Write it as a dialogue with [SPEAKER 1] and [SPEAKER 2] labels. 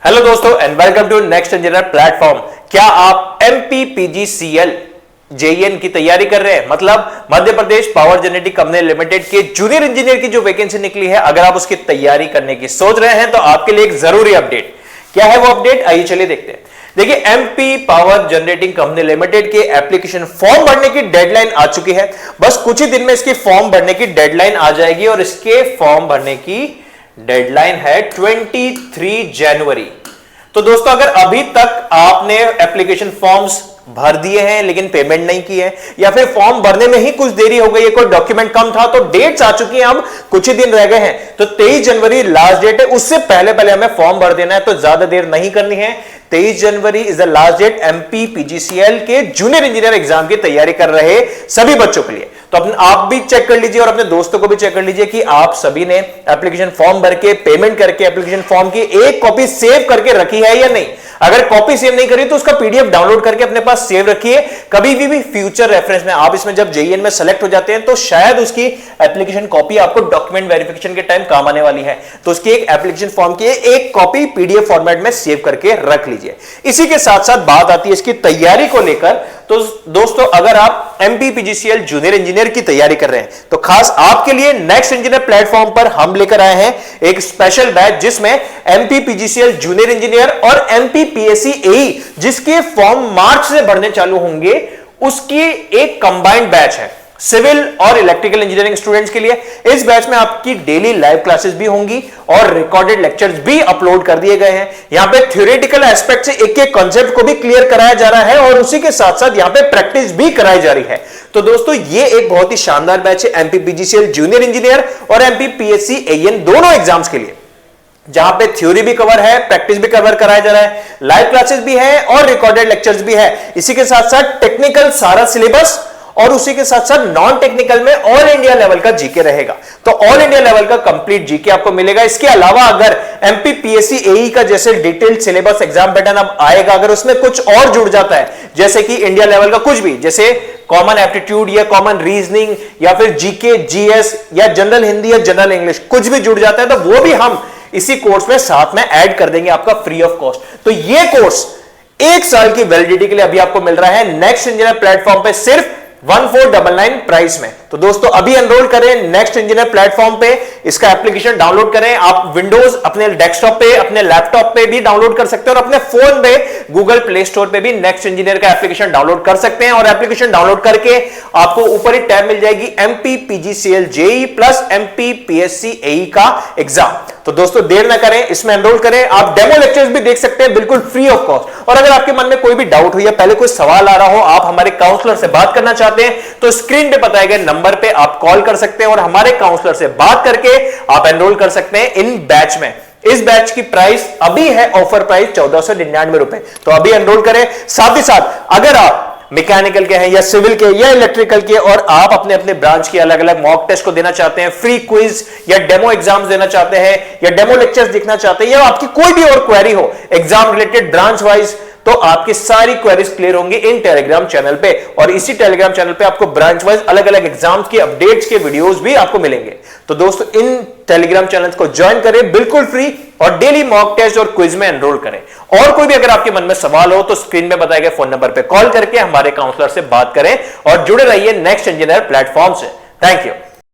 [SPEAKER 1] Hello दोस्तों and welcome to next engineer platform. क्या आप MPPGCL JEN की तैयारी कर रहे हैं? मतलब Madhya Pradesh power generating company limited के जूनियर इंजीनियर की जो वैकेंसी निकली है, अगर आप उसकी तैयारी करने की सोच रहे हैं तो आपके लिए एक जरूरी अपडेट। क्या है वो अपडेट, आइए चलिए देखते हैं। देखिए, MP power generating company limited के एप्लीकेशन फॉर्म भरने की डेडलाइन आ चुकी है। बस कुछ ही दिन में इसकी फॉर्म भरने की डेडलाइन आ जाएगी और इसके फॉर्म भरने की डेडलाइन है 23 जनवरी। तो दोस्तों, अगर अभी तक आपने एप्लीकेशन फॉर्म्स भर दिए हैं लेकिन पेमेंट नहीं की है, या फिर फॉर्म भरने में ही कुछ देरी हो गई है, कोई डॉक्यूमेंट कम था, तो डेट्स आ चुकी हैं, अब कुछ ही दिन रह गए हैं। तो 23 जनवरी लास्ट डेट है, उससे पहले पहले हमें फॉर्म भर देना है, तो ज्यादा देर नहीं करनी है। 23 January is the last date MPPGCL के जूनियर इंजीनियर एग्जाम की तैयारी कर रहे सभी बच्चों के लिए। तो आप भी चेक कर लीजिए और अपने दोस्तों को भी चेक कर लीजिए कि आप सभी ने एप्लीकेशन फॉर्म भर के पेमेंट करके एप्लीकेशन फॉर्म की एक कॉपी सेव करके रखी है या नहीं। अगर कॉपी सेव नहीं करी तो उसका PDF डाउनलोड करके अपने पास सेव रखिए। कभी भी फ्यूचर रेफरेंस में आप इसमें जब JEN में सेलेक्ट हो जाते हैं तो शायद उसकी एप्लीकेशन कॉपी आपको डॉक्यूमेंट वेरिफिकेशन के टाइम काम आने वाली है, तो उसकी एक एप्लीकेशन फॉर्म की एक कॉपी PDF फॉर्मेट में सेव करके रख लीजिए। इसी के साथ साथ बात आती है इसकी तैयारी को लेकर। तो दोस्तों, अगर आप MPPGCL जूनियर इंजीनियर की तैयारी कर रहे हैं तो खास आपके लिए नेक्स्ट इंजीनियर प्लेटफॉर्म पर हम लेकर आए हैं एक स्पेशल बैच, जिसमें MPPGCL जूनियर इंजीनियर और MPPSC AE जिसके फॉर्म मार्च से भरने चालू होंगे, उसकी एक कंबाइंड बैच है सिविल और इलेक्ट्रिकल इंजीनियरिंग स्टूडेंट्स के लिए। इस बैच में आपकी डेली लाइव क्लासेस भी होंगी और रिकॉर्डेड लेक्चर्स भी अपलोड कर दिए गए हैं। यहां पे थ्योरेटिकल एस्पेक्ट से एक एक कॉन्सेप्ट को भी क्लियर कराया जा रहा है और उसी के साथ साथ यहां पे प्रैक्टिस भी कराई जा रही है। तो दोस्तों, ये एक बहुत ही शानदार बैच है MPPGCL जूनियर इंजीनियर और MPPSC AN दोनों एग्जाम्स के लिए, जहां पे थ्योरी भी कवर है, प्रैक्टिस भी कवर कराया जा रहा है, लाइव क्लासेस भी है और रिकॉर्डेड लेक्चर्स भी है। इसी के साथ साथ टेक्निकल सारा सिलेबस और उसी के साथ साथ नॉन टेक्निकल में ऑल इंडिया लेवल का जीके रहेगा। तो ऑल इंडिया लेवल का कंप्लीट जीके आपको मिलेगा। इसके अलावा अगर MPPSC AE का जैसे डिटेल्ड सिलेबस एग्जाम पैटर्न अब आएगा, अगर उसमें कुछ और जुड़ जाता है, जैसे कि इंडिया लेवल का कुछ भी, जैसे कॉमन एप्टीट्यूड या कॉमन रीजनिंग या फिर GK GS या जनरल हिंदी या जनरल इंग्लिश, कुछ भी जुड़ जाता है तो वो भी हम इसी कोर्स में साथ में ऐड कर देंगे आपका फ्री ऑफ कॉस्ट। तो ये कोर्स 1 साल की वैलिडिटी के लिए अभी आपको मिल रहा है नेक्स्ट इंजीनियर प्लेटफॉर्म पे सिर्फ 1499 प्राइस में। तो दोस्तों, अभी एनरोल करें नेक्स्ट इंजीनियर प्लेटफॉर्म पे, इसका एप्लीकेशन डाउनलोड करें। आप विंडोज अपने डेस्कटॉप पे, अपने लैपटॉप पे भी डाउनलोड कर सकते हैं और अपने फोन पे गूगल प्ले स्टोर पे भी नेक्स्ट इंजीनियर का एप्लीकेशन डाउनलोड कर सकते हैं। और एप्लीकेशन डाउनलोड करके आपको ऊपर ही टैब मिल जाएगी MPPGCL JEE plus MPPSC AE का एग्जाम। तो दोस्तों, देर ना करें, इसमें एनरोल करें। आप डेमो लेक्चर्स भी देख सकते हैं बिल्कुल फ्री ऑफ कॉस्ट। और अगर आपके मन में कोई भी डाउट हो या पहले कोई सवाल आ रहा हो, आप हमारे काउंसलर से बात करना चाहते हैं, तो स्क्रीन पे बताए गए नंबर पे आप कॉल कर सकते हैं और हमारे काउंसलर से बात करके आप एनरोल कर सकते हैं इन बैच में। इस बैच की प्राइस अभी है ऑफर प्राइस 1499 रुपए। तो अभी एनरोल करें। साथ ही साथ अगर आप मैकेनिकल के हैं या सिविल के या इलेक्ट्रिकल के और आप अपने अपने ब्रांच की अलग अलग मॉक टेस्ट को देना चाहते हैं, फ्री क्विज या डेमो एग्जाम्स देना चाहते हैं या डेमो लेक्चर्स देखना चाहते हैं, या आपकी कोई भी और क्वेरी हो एग्जाम रिलेटेड ब्रांच वाइज, तो आपकी सारी क्वेरीज क्लियर होंगी इन टेलीग्राम चैनल पे। और इसी टेलीग्राम चैनल पे आपको ब्रांच वाइज अलग अलग एग्जाम्स के अपडेट्स के वीडियोस भी आपको मिलेंगे। तो दोस्तों, इन टेलीग्राम चैनल्स को ज्वाइन करें बिल्कुल फ्री और डेली मॉक टेस्ट और क्विज में एनरोल करें। और कोई भी अगर आपके मन में सवाल हो तो स्क्रीन में बताए गए फोन नंबर पे कॉल करके हमारे काउंसलर से बात करें और जुड़े रहिए नेक्स्ट इंजीनियर प्लेटफॉर्म से। Thank you.